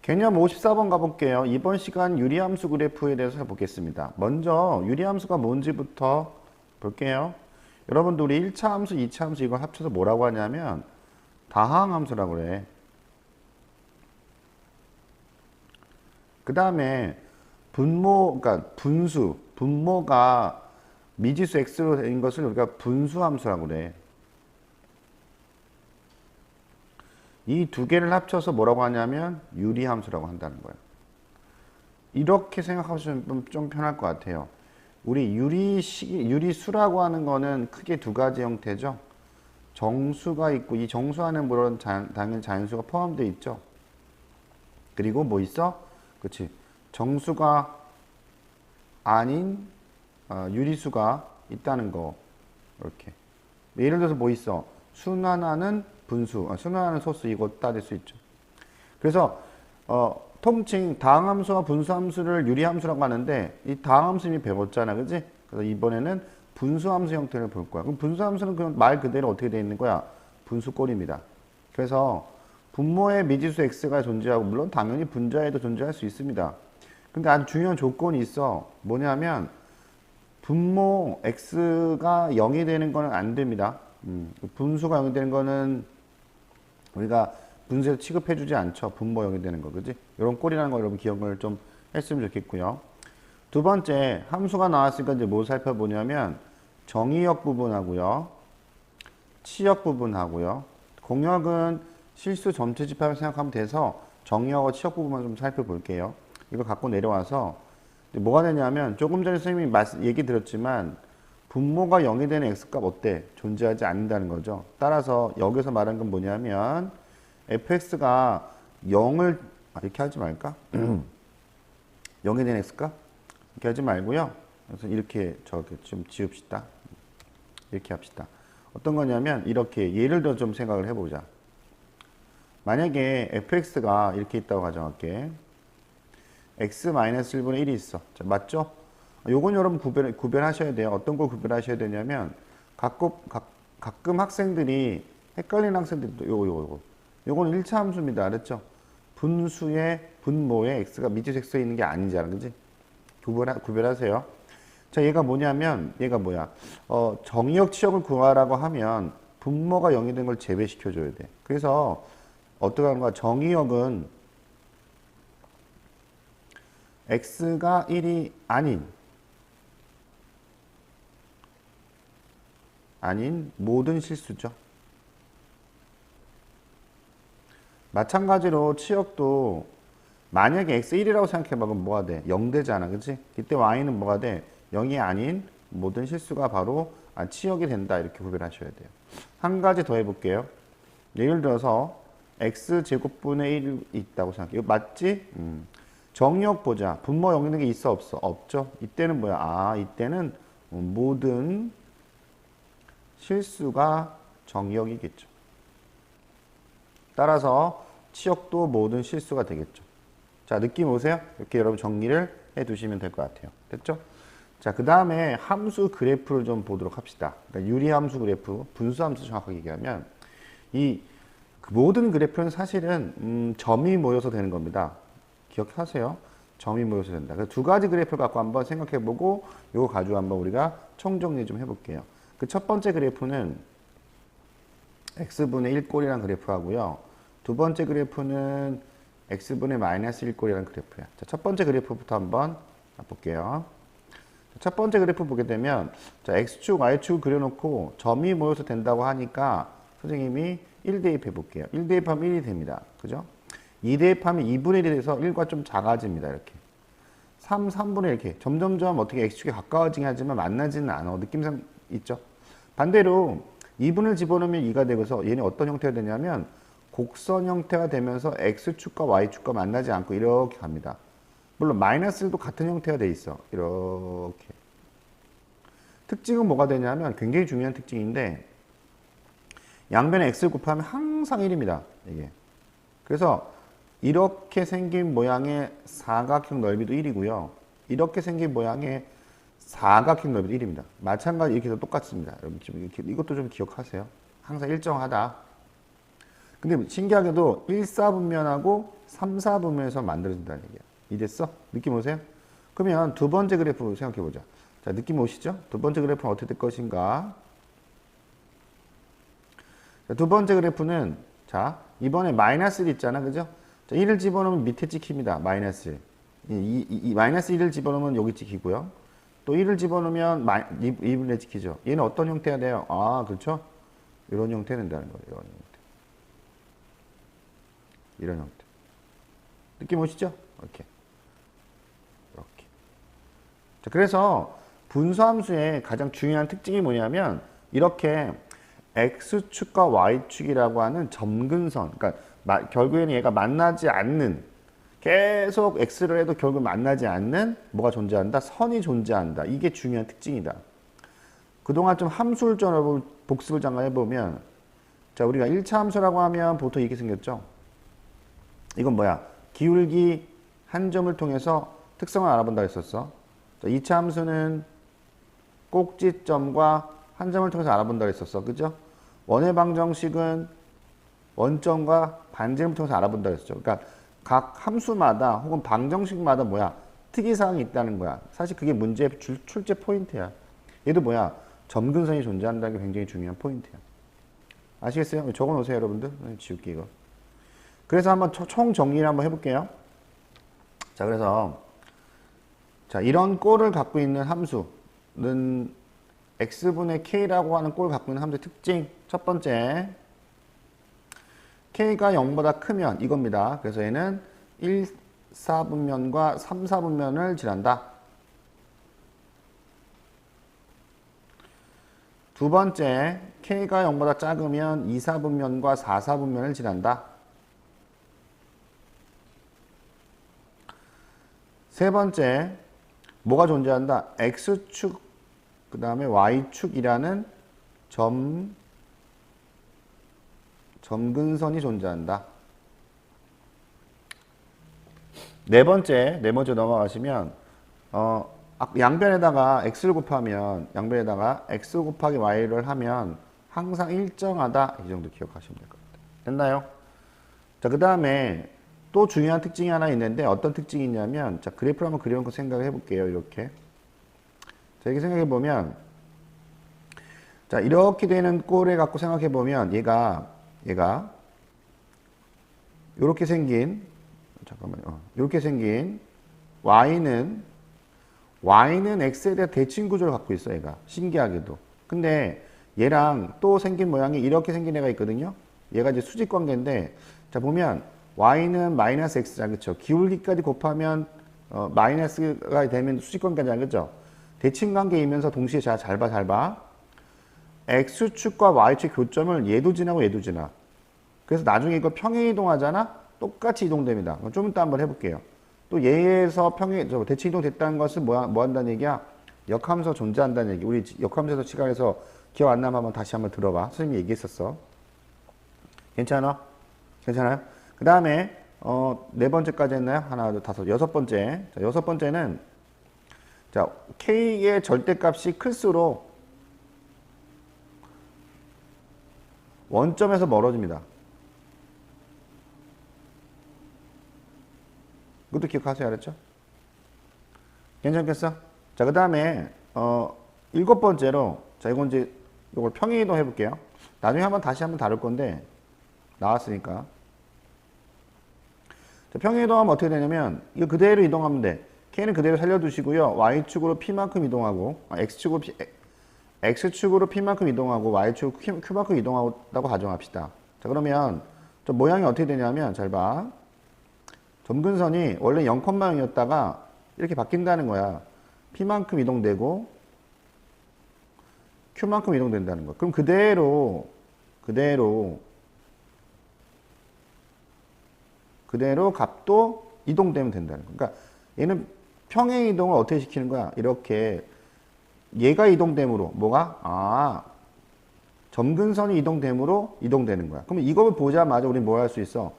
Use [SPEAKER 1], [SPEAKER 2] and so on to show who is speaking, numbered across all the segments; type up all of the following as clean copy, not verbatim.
[SPEAKER 1] 개념 54번 가볼게요. 이번 시간 유리함수 그래프에 대해서 해보겠습니다. 먼저 유리함수가 뭔지부터 볼게요. 여러분들 우리 1차 함수, 2차 함수 이걸 합쳐서 뭐라고 하냐면 다항함수라고 그래. 그 다음에 그러니까 분모가 미지수 x로 된 것을 우리가 분수함수라고 그래. 이 두 개를 합쳐서 뭐라고 하냐면 유리함수라고 한다는 거예요. 이렇게 생각하시면 좀 편할 것 같아요. 우리 유리수라고 하는 거는 크게 두 가지 형태죠. 정수가 있고, 이 정수 안에 물론 당연히 자연수가 포함되어 있죠. 그리고 뭐 있어? 그치. 정수가 아닌 유리수가 있다는 거. 이렇게. 예를 들어서 뭐 있어? 순환하는 분수, 순환하는 소수, 이거 따질 수 있죠. 그래서 통칭 다항함수와 분수함수를 유리함수라고 하는데, 이 다항함수 이미 배웠잖아, 그지? 그래서 이번에는 분수함수 형태를 볼 거야. 그럼 분수함수는 그냥 말 그대로 어떻게 되어 있는 거야? 분수꼴입니다. 그래서 분모에 미지수 x가 존재하고, 물론 당연히 분자에도 존재할 수 있습니다. 근데 아주 중요한 조건이 있어. 뭐냐면 분모 x가 0이 되는 거는 안 됩니다. 분수가 0이 되는 거는 우리가 분수에서 취급해주지 않죠. 분모 0이 되는 거, 그지? 이런 꼴이라는 거 여러분 기억을 좀 했으면 좋겠고요. 두 번째, 함수가 나왔으니까 이제 뭐 살펴보냐면 정의역 부분하고요, 치역 부분하고요. 공역은 실수 전체 집합을 생각하면 돼서 정의역과 치역 부분만 좀 살펴볼게요. 이거 갖고 내려와서 뭐가 되냐면 조금 전에 선생님이 얘기 드렸지만 분모가 0이 되는 x값 어때? 존재하지 않는다는 거죠. 따라서 여기서 말하는 건 뭐냐면 fx가 0을 이렇게 하지 말까? 0이 되는 x값? 이렇게 하지 말고요. 그래서 이렇게 저렇게 좀 지읍시다. 이렇게 합시다. 어떤 거냐면 이렇게 예를 들어 좀 생각을 해보자. 만약에 fx가 이렇게 있다고 가정할게. x-1분의 1이 있어. 자, 맞죠? 요건 여러분 구별하셔야 돼요. 어떤 걸 구별하셔야 되냐면 가끔 학생들이 헷갈리는 학생들도 요건 1차 함수입니다. 알았죠? 분수의 분모에 x가 미지수 x에 있는 게 아니잖아. 그지? 구별하세요. 자, 얘가 뭐냐면 얘가 뭐야? 정의역 치역을 구하라고 하면 분모가 0이 된 걸 제외시켜 줘야 돼. 그래서 어떻게 하는 거야? 정의역은 x가 1이 아닌 모든 실수죠. 마찬가지로 치역도 만약에 x 1이라고 생각해봐. 그럼 뭐가 돼? 0 되잖아. 그치? 이때 y는 뭐가 돼? 0이 아닌 모든 실수가 바로 치역이 된다. 이렇게 구별하셔야 돼요. 한 가지 더 해볼게요. 예를 들어서 x제곱분의 1이 있다고 생각해. 이거 맞지? 정의역 보자. 분모 0 있는 게 있어 없어? 없죠. 이때는 뭐야? 이때는 모든 실수가 정의역이겠죠. 따라서 치역도 모든 실수가 되겠죠. 자, 느낌 오세요? 이렇게 여러분 정리를 해 두시면 될 것 같아요. 됐죠? 자, 그 다음에 함수 그래프를 좀 보도록 합시다. 그러니까 유리함수 그래프, 분수함수 정확하게 얘기하면 이 모든 그래프는 사실은 점이 모여서 되는 겁니다. 기억하세요. 점이 모여서 된다. 그래서 두 가지 그래프를 갖고 한번 생각해보고 이거 가지고 한번 우리가 총정리 좀 해볼게요. 그 첫 번째 그래프는 x분의 1꼴이라는 그래프하고요. 두 번째 그래프는 x분의 마이너스 1꼴이라는 그래프야. 자, 첫 번째 그래프부터 한번 볼게요. 첫 번째 그래프 보게 되면 자, x축, y축 그려놓고 점이 모여서 된다고 하니까 선생님이 1 대입해 볼게요. 1 대입하면 1이 됩니다. 그죠? 2 대입하면 2분의 1이 돼서 1과 좀 작아집니다. 이렇게. 3분의 1 이렇게. 점점점 어떻게 x축에 가까워지긴 하지만 만나지는 않아. 느낌상 있죠? 반대로 2분을 집어넣으면 2가 되고서 얘는 어떤 형태가 되냐면 곡선 형태가 되면서 x축과 y축과 만나지 않고 이렇게 갑니다. 물론 마이너스 1도 같은 형태가 돼 있어. 이렇게. 특징은 뭐가 되냐면 굉장히 중요한 특징인데 양변에 x를 곱하면 항상 1입니다. 이게. 그래서 이렇게 생긴 모양의 사각형 넓이도 1이고요. 이렇게 생긴 모양의 사각형 넓이도 1입니다. 마찬가지 이렇게 해서 똑같습니다. 여러분 이것도 좀 기억하세요. 항상 일정하다. 근데 신기하게도 1, 4분면하고 3, 4분면에서 만들어진다는 얘기야. 이해됐어? 느낌 오세요? 그러면 두 번째 그래프 생각해 보자. 자, 느낌 오시죠? 두 번째 그래프는 어떻게 될 것인가? 자, 두 번째 그래프는 자, 이번에 마이너스 1 있잖아. 그죠? 자, 1을 집어넣으면 밑에 찍힙니다. 마이너스 1. 이 마이너스 1을 집어넣으면 여기 찍히고요. 또 1을 집어넣으면 2분의 찍히죠. 얘는 어떤 형태가 돼요? 아, 그렇죠? 이런 형태 된다는 거예요. 이런 형태. 이런 형태. 느낌 오시죠? 이렇게. 이렇게. 자, 그래서 분수함수의 가장 중요한 특징이 뭐냐면 이렇게 x축과 y축이라고 하는 점근선. 그러니까 결국에는 얘가 만나지 않는 계속 x를 해도 결국 만나지 않는 뭐가 존재한다? 선이 존재한다. 이게 중요한 특징이다. 그동안 좀 함수를 좀 복습을 잠깐 해보면 자, 우리가 1차 함수라고 하면 보통 이렇게 생겼죠. 이건 뭐야? 기울기 한 점을 통해서 특성을 알아본다 했었어. 자, 2차 함수는 꼭지점과 한 점을 통해서 알아본다 했었어. 그죠? 원의 방정식은 원점과 반지름을 통해서 알아본다 했었죠. 그러니까 각 함수마다 혹은 방정식마다 뭐야? 특이사항이 있다는 거야. 사실 그게 문제의 출제 포인트야. 얘도 뭐야? 점근선이 존재한다는 게 굉장히 중요한 포인트야. 아시겠어요? 적어놓으세요, 여러분들. 지울게 이거. 그래서 한번 총 정리를 한번 해볼게요. 자, 그래서 자, 이런 꼴을 갖고 있는 함수는 x분의 k라고 하는 꼴을 갖고 있는 함수의 특징. 첫 번째, k가 0보다 크면 이겁니다. 그래서 얘는 1, 4분면과 3, 4분면을 질한다. 두 번째, k가 0보다 작으면 2, 4분면과 4, 4분면을 질한다. 세 번째, 뭐가 존재한다? x축, 그 다음에 y축이라는 점근선이 존재한다. 네 번째 넘어가시면 양변에다가 x를 곱하면 양변에다가 x 곱하기 y를 하면 항상 일정하다. 이 정도 기억하시면 될 것 같아요. 됐나요? 자, 그 다음에 또 중요한 특징이 하나 있는데 어떤 특징이 있냐면 자, 그래프를 한번 그려놓고 생각을 해볼게요. 이렇게. 자, 이렇게 생각해 보면 자, 이렇게 되는 꼴을 갖고 생각해 보면 얘가 이렇게 생긴 잠깐만요. 이렇게 생긴 y는 x에 대한 대칭 구조를 갖고 있어. 얘가 신기하게도. 근데 얘랑 또 생긴 모양이 이렇게 생긴 애가 있거든요. 얘가 이제 수직 관계인데 자, 보면 y는 마이너스 x잖아. 그렇죠? 기울기까지 곱하면 마이너스가 되면 수직 관계잖아. 그렇죠? 대칭 관계이면서 동시에 잘 봐. x축과 y축 교점을 얘도 지나고 얘도 지나. 그래서 나중에 이거 평행 이동하잖아. 똑같이 이동됩니다. 좀 이따 한번 해볼게요. 또 얘에서 대칭 이동 됐다는 것은 뭐 한다는 얘기야? 역함수 존재한다는 얘기. 우리 역함수에서 시간에서 기억 안 나면 한번 다시 한번 들어봐. 선생님이 얘기했었어. 괜찮아? 괜찮아요? 그 다음에 네 번째까지 했나요? 하나, 둘, 다섯, 여섯 번째. 자, 여섯 번째는 자, k의 절대값이 클수록 원점에서 멀어집니다. 그것도 기억하세요. 알았죠? 괜찮겠어? 자, 그 다음에 일곱 번째로 자, 이걸 평행 이동 해볼게요. 나중에 다시 한번 다룰 건데 나왔으니까. 자, 평행 이동하면 어떻게 되냐면 이거 그대로 이동하면 돼. k는 그대로 살려두시고요. y축으로 p만큼 이동하고 x축으로 p만큼 이동하고 y축으로 q만큼 이동한다고 가정합시다. 자, 그러면 저 모양이 어떻게 되냐면 잘 봐. 점근선이 원래 0,0이었다가 이렇게 바뀐다는 거야. p만큼 이동되고 q만큼 이동된다는 거야. 그럼 그대로 값도 이동되면 된다는 거야. 그러니까 얘는 평행 이동을 어떻게 시키는 거야? 이렇게 얘가 이동됨으로 뭐가? 점근선이 이동됨으로 이동되는 거야. 그럼 이걸 보자마자 우리 뭐 할 수 있어?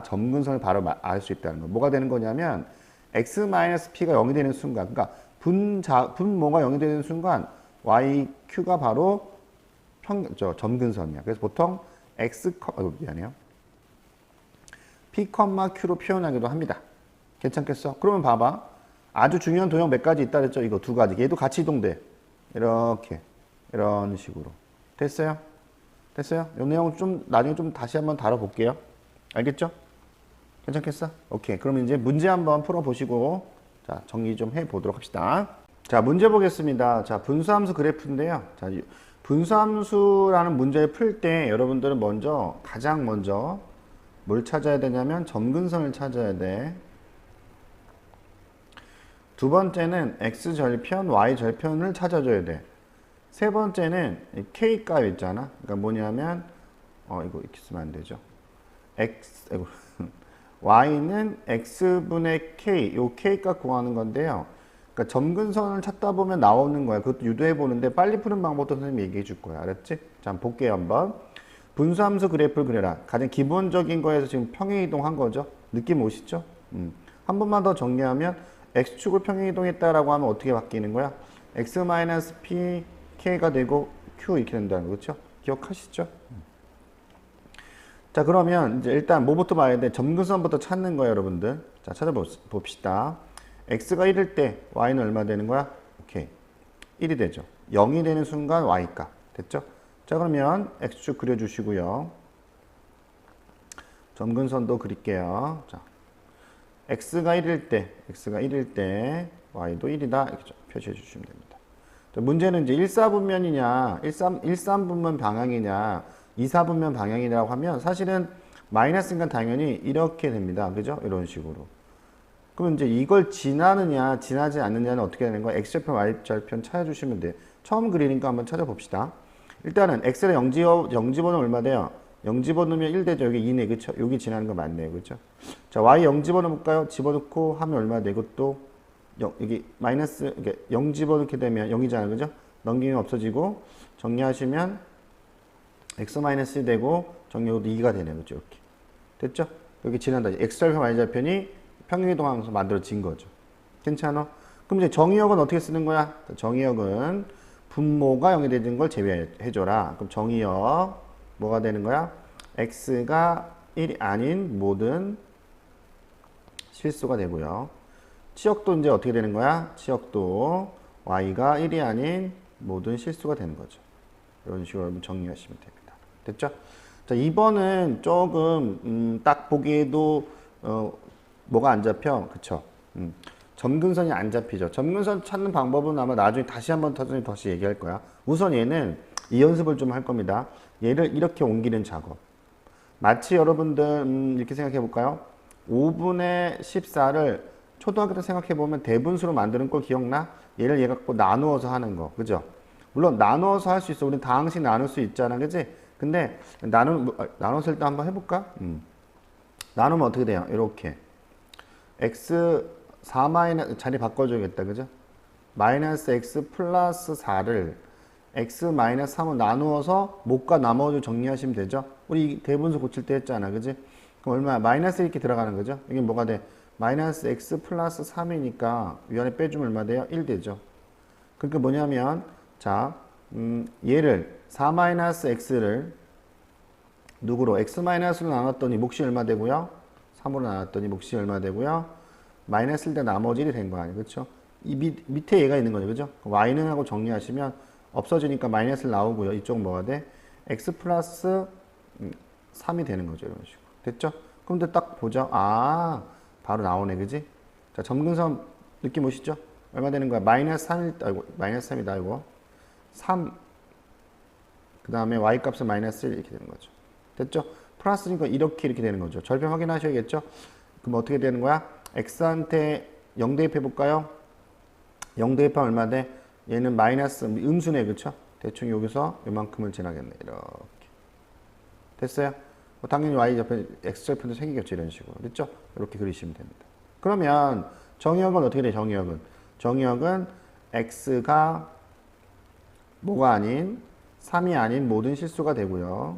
[SPEAKER 1] 점근선을 바로 알 수 있다는 거. 뭐가 되는 거냐면 x-p가 0이 되는 순간, 그러니까 분모가 0이 되는 순간 yq가 바로 점근선이야. 그래서 보통 미안해요. P, Q로 표현하기도 합니다. 괜찮겠어? 그러면 봐봐. 아주 중요한 도형 몇 가지 있다 그랬죠? 이거 두 가지. 얘도 같이 이동돼. 이렇게. 이런 식으로. 됐어요? 됐어요? 이 내용 좀 나중에 좀 다시 한번 다뤄볼게요. 알겠죠? 괜찮겠어? 오케이. 그럼 이제 문제 한번 풀어보시고 자 정리 좀 해보도록 합시다. 자 문제 보겠습니다. 자 분수함수 그래프인데요. 자 분수함수라는 문제를 풀 때 여러분들은 가장 먼저 뭘 찾아야 되냐면 점근선을 찾아야 돼. 두 번째는 x절편, y절편을 찾아줘야 돼. 세 번째는 k값 있잖아. 그러니까 뭐냐면 이거 이렇게 쓰면 안 되죠. y는 x분의 k, 요 k값 구하는 건데요. 그러니까 점근선을 찾다 보면 나오는 거야. 그것도 유도해 보는데 빨리 푸는 방법도 선생님이 얘기해 줄 거야. 알았지? 자, 한번 볼게요, 한번. 분수함수 그래프를 그려라. 가장 기본적인 거에서 지금 평행이동한 거죠. 느낌 오시죠? 한 번만 더 정리하면 x축을 평행이동했다라고 하면 어떻게 바뀌는 거야? x-p k가 되고 q 이렇게 된다는 거 그렇죠? 기억하시죠? 자 그러면 이제 일단 뭐부터 봐야 돼? 점근선부터 찾는 거예요, 여러분들. 자 찾아봅시다. x가 1일 때 y는 얼마 되는 거야? 오케이. 1이 되죠. 0이 되는 순간 y값. 됐죠? 자 그러면 x축 그려주시고요. 점근선도 그릴게요. 자, x가 1일 때 y도 1이다. 이렇게 좀 표시해 주시면 됩니다. 자, 문제는 이제 1사분면이냐 13분면 방향이냐 2사분면 방향이라고 하면 사실은 마이너스니까 당연히 이렇게 됩니다. 그죠? 이런 식으로. 그럼 이제 이걸 지나느냐 지나지 않느냐는 어떻게 되는 거야? x절편 y절편 찾아주시면 돼요. 처음 그리니까 한번 찾아봅시다. 일단은 x를 0 집어넣으면 얼마 돼요? 0 집어넣으면 1 되죠. 여기 2네. 그쵸? 여기 지나는 거 맞네요. 그쵸? 자, y 0 집어넣을까요? 집어넣고 하면 얼마 되고 또 여기 마이너스, 이게 0 집어넣게 되면 0이잖아요. 그죠? 넘기면 없어지고 정리하시면 x-1 되고 정리해도 2가 되네요. 그죠? 이렇게. 됐죠? 여기 지난다. x절편, y절편이 평행이동하면서 만들어진 거죠. 괜찮아? 그럼 이제 정의역은 어떻게 쓰는 거야? 정의역은 분모가 0이 되는 걸 제외해줘라. 그럼 정의역 뭐가 되는 거야? x가 1이 아닌 모든 실수가 되고요. 치역도 이제 어떻게 되는 거야? 치역도 y가 1이 아닌 모든 실수가 되는 거죠. 이런 식으로 여러분 정리하시면 됩니다. 됐죠? 자, 2번은 조금 딱 보기에도 뭐가 안 잡혀? 그쵸? 점근선이 안 잡히죠. 점근선 찾는 방법은 아마 나중에 다시 한번 다시 얘기할 거야. 우선 얘는 이 연습을 좀 할 겁니다. 얘를 이렇게 옮기는 작업. 마치 여러분들 이렇게 생각해 볼까요? 5분의 14를 초등학교 때 생각해 보면 대분수로 만드는 거 기억나? 얘를 얘 갖고 나누어서 하는 거. 그죠? 물론 나누어서 할 수 있어. 우린 다항식 나눌 수 있잖아. 그지? 근데 나눴을 때 한번 해볼까? 나누면 어떻게 돼요? 이렇게 x 4 마이너스 자리 바꿔줘야겠다. 그죠? 마이너스 x 플러스 4를 x 마이너스 3을 나누어서 목과 나머지 정리하시면 되죠? 우리 대분수 고칠 때 했잖아. 그지? 그럼 얼마야? 마이너스 이렇게 들어가는 거죠? 이게 뭐가 돼? 마이너스 x 플러스 3이니까 위안에 빼주면 얼마 돼요? 1 되죠? 그러니까 뭐냐면 자 얘를 4 마이너스 x를 누구로? x 마이너스로 나눴더니 몫이 얼마 되고요? 3으로 나눴더니 몫이 얼마 되고요? 마이너스 1대 나머지 1이 된 거 아니에요? 그렇죠? 이 밑에 얘가 있는 거죠. 그죠? y는 하고 정리하시면 없어지니까 마이너스 나오고요. 이쪽 뭐가 돼? x 플러스 3이 되는 거죠. 이런 식으로. 됐죠? 그럼 이제 딱 보죠. 아, 바로 나오네. 그지? 자, 점근선 느낌 오시죠? 얼마 되는 거야? 마이너스 3일, 아이고, 마이너스 3이다, 이거. 3. 그 다음에 y 값은 마이너스 1 이렇게 되는 거죠. 됐죠? 플러스니까 이렇게 되는 거죠. 절편 확인하셔야겠죠? 그럼 어떻게 되는 거야? x한테 0 대입해 볼까요? 0 대입하면 얼마 돼? 얘는 마이너스 음수네. 그쵸? 대충 여기서 이만큼을 지나겠네. 이렇게. 됐어요? 뭐 당연히 y절편, x절편도 생기겠죠. 이런 식으로. 됐죠? 이렇게 그리시면 됩니다. 그러면 정의역은 어떻게 돼? 정의역은 x가 뭐가 아닌 3이 아닌 모든 실수가 되고요.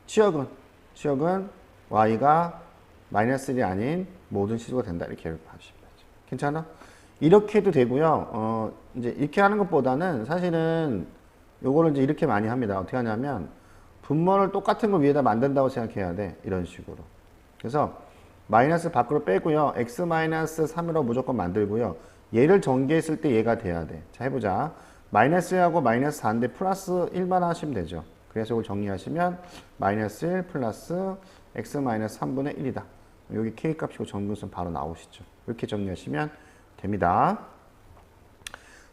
[SPEAKER 1] 치역은 y가 마이너스 1이 아닌 모든 실수가 된다. 이렇게 하시면 되죠. 괜찮아? 이렇게 해도 되고요. 이제 이렇게 하는 것보다는 사실은 요거를 이제 이렇게 많이 합니다. 어떻게 하냐면 분모를 똑같은 거 위에다 만든다고 생각해야 돼. 이런 식으로. 그래서 마이너스 밖으로 빼고요. x 마이너스 3으로 무조건 만들고요. 얘를 전개했을 때 얘가 돼야 돼. 자, 해보자. 마이너스 1하고 마이너스 4인데 플러스 1만 하시면 되죠. 그래서 이걸 정리하시면 마이너스 1 플러스 x 마이너스 3분의 1이다. 여기 k 값이고 정근선 바로 나오시죠. 이렇게 정리하시면 됩니다.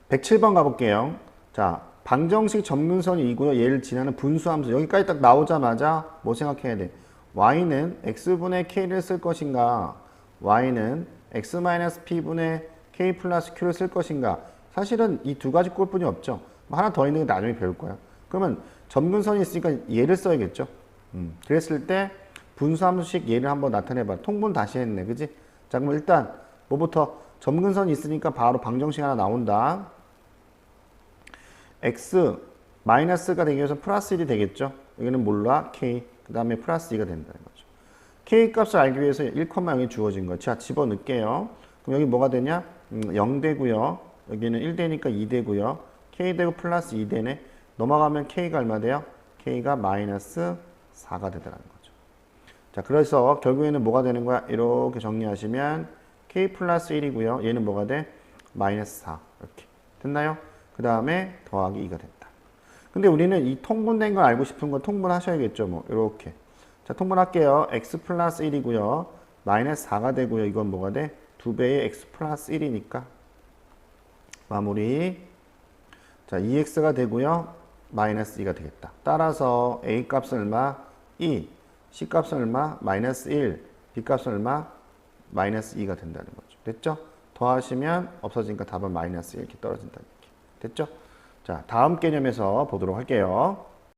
[SPEAKER 1] 107번 가볼게요. 자, 방정식 점근선이 이고요. 얘를 지나는 분수함수. 여기까지 딱 나오자마자 뭐 생각해야 돼? y는 x분의 k를 쓸 것인가? y는 x-p분의 k 플러스 q를 쓸 것인가? 사실은 이 두 가지 꼴뿐이 없죠. 하나 더 있는 게 나중에 배울 거야. 그러면 점근선이 있으니까 얘를 써야겠죠. 그랬을 때 분수함수식 얘를 한번 나타내봐. 통분 다시 했네. 그지? 자, 그럼 일단 뭐부터 점근선이 있으니까 바로 방정식 하나 나온다. x 마이너스가 되기 위해서 플러스 1이 되겠죠. 여기는 몰라 k 그 다음에 플러스 2가 된다는 거죠. k 값을 알기 위해서 1,0이 주어진 거. 자, 집어넣을게요. 그럼 여기 뭐가 되냐? 0 되고요. 여기는 1 되니까 2 되고요. k 되고 플러스 2 되네. 넘어가면 k가 얼마 돼요? k가 마이너스 4가 되더라는 거죠. 자, 그래서 결국에는 뭐가 되는 거야? 이렇게 정리하시면 k 플러스 1이고요. 얘는 뭐가 돼? 마이너스 4. 이렇게. 됐나요? 그 다음에 더하기 2가 된다. 근데 우리는 이 통분된 걸 알고 싶은 건 통분하셔야겠죠. 뭐 이렇게. 자, 통분할게요. x 플러스 1이고요. 마이너스 4가 되고요. 이건 뭐가 돼? 2배의 x 플러스 1이니까 마무리. 자, 2x가 되고요. 마이너스 2가 되겠다. 따라서 a 값은 얼마? 2. c 값은 얼마? 마이너스 1. b 값은 얼마? 마이너스 2가 된다는 거죠. 됐죠? 더하시면 없어지니까 답은 마이너스 1 이렇게 떨어진다는 얘기. 됐죠? 자, 다음 개념에서 보도록 할게요.